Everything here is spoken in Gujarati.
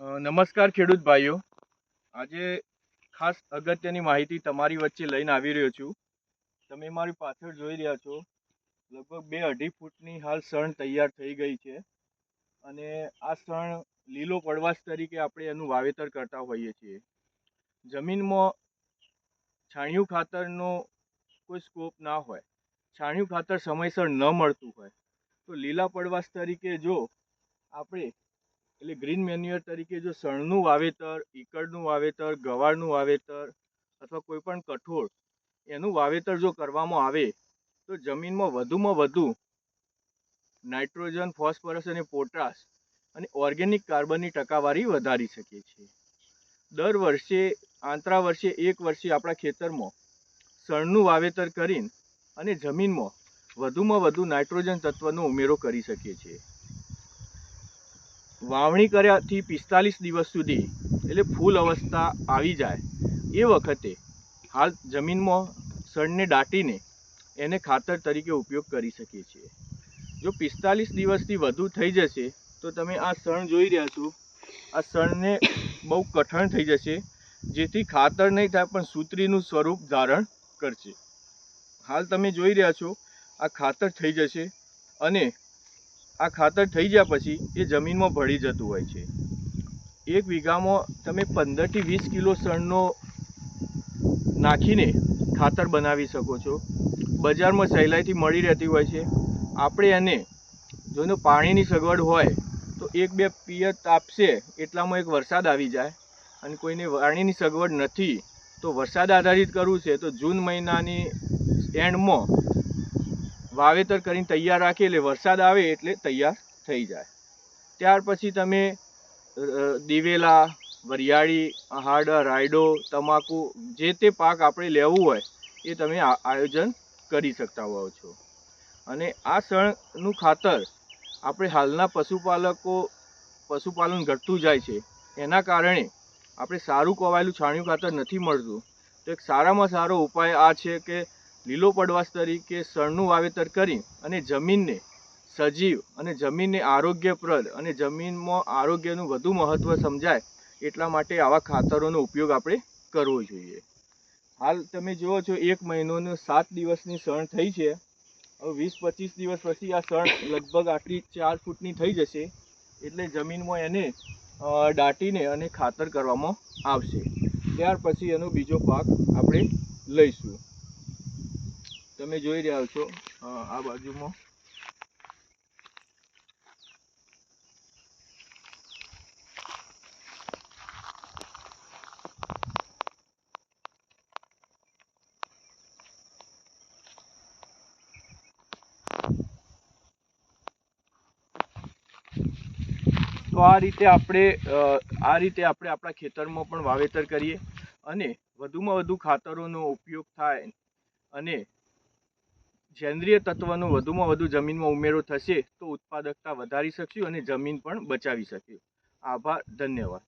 નમસ્કાર ખેડૂત ભાઈઓ, આજે ખાસ અગત્યની માહિતી તમારી વચ્ચે લઈને આવી રહ્યો છું. તમે મારી પાછળ જોઈ રહ્યા છો, લગભગ 2-2.5 ફૂટની હાલ સણ તૈયાર થઈ ગઈ છે. અને આ સણ લીલો પડવાશ તરીકે આપણે એનું વાવેતર કરતા હોઈએ છીએ. જમીનમાં છાણિયું ખાતરનો કોઈ સ્કોપ ના હોય, છાણિયું ખાતર સમયસર ન મળતું હોય, તો લીલા પડવાશ તરીકે જો આપણે એટલે ગ્રીન મેન્યુઅર તરીકે જો સણનું વાવેતર, ઈકળનું વાવેતર, ગવારનું વાવેતર અથવા કોઈ પણ કઠોળ એનું વાવેતર જો કરવામાં આવે તો જમીનમાં વધુમાં વધુ નાઇટ્રોજન, ફોસ્ફરસ અને પોટાશ અને ઓર્ગેનિક કાર્બનની ટકાવારી વધારી શકીએ છીએ. દર વર્ષે આંતરા વર્ષે 1 વર્ષે આપણા ખેતરમાં સણનું વાવેતર કરીને અને જમીનમાં વધુમાં વધુ નાઇટ્રોજન તત્વનો ઉમેરો કરી શકીએ છીએ. વાવણી કર્યાથી 45 દિવસ સુધી એટલે ફૂલ અવસ્થા આવી જાય એ વખતે હાલ જમીનમાં સણને દાટીને એને ખાતર તરીકે ઉપયોગ કરી શકીએ છીએ. જો 45 દિવસથી વધુ થઈ જશે તો તમે આ સણ જોઈ રહ્યા છો, આ સણને બહુ કઠણ થઈ જશે, જેથી ખાતર નહીં થાય પણ સૂત્રીનું સ્વરૂપ ધારણ કરશે. હાલ તમે જોઈ રહ્યા છો આ ખાતર થઈ જશે અને આ ખાતર થઈ ગયા પછી એ જમીનમાં ભળી જતું હોય છે. 1 વીઘામાં તમે 15 થી 20 કિલો સણનો નાખીને ખાતર બનાવી શકો છો. બજારમાં સહેલાઈથી મળી રહેતી હોય છે. આપણે એને જો પાણીની સગવડ હોય તો 1-2 પિયત આપશે એટલામાં એક વરસાદ આવી જાય, અને કોઈને પાણીની સગવડ નથી તો વરસાદ આધારિત કરવું છે તો જૂન મહિનાની એન્ડમાં વાવેતર કરીને તૈયાર રાખીએ એટલે વરસાદ આવે એટલે તૈયાર થઈ જાય. ત્યાર પછી તમે દિવેલા, વરિયાળી, હાડા, રાયડો, તમાકુ જે તે પાક આપણે લેવું હોય એ તમે આયોજન કરી શકતા હોવ છો. અને આ સણનું ખાતર આપણે હાલના પશુપાલન ઘટતું જાય છે, એના કારણે આપણે સારું કોવાયેલું છાણિયું ખાતર નથી મળતું. તો એક સારામાં સારો ઉપાય આ છે કે લીલો પડવાશ તરીકે સણનું વાવેતર કરી અને જમીનને સજીવ અને જમીનને આરોગ્યપ્રદ અને જમીનમાં આરોગ્યનું વધુ મહત્ત્વ સમજાય એટલા માટે આવા ખાતરોનો ઉપયોગ આપણે કરવો જોઈએ. હાલ તમે જુઓ છો 1 મહિનોને 7 દિવસની સણ થઈ છે. હવે 20-25 દિવસ પછી આ સણ લગભગ આટલી 4 ફૂટની થઈ જશે એટલે જમીનમાં એને દાટીને અને ખાતર કરવામાં આવશે. ત્યાર પછી એનો બીજો પાક આપણે લઈશું. તમે જોઈ રહ્યા છો આ બાજુમાં તો આ રીતે આપણે આપણા ખેતરમાં પણ વાવેતર કરીએ અને વધુમાં વધુ ખાતરોનો ઉપયોગ થાય અને સેન્દ્રિય તત્વનો વધુમાં વધુ જમીનમાં ઉમેરો થશે તો ઉત્પાદકતા વધારી શકશું અને જમીન પણ બચાવી શકીશું. આભાર, ધન્યવાદ.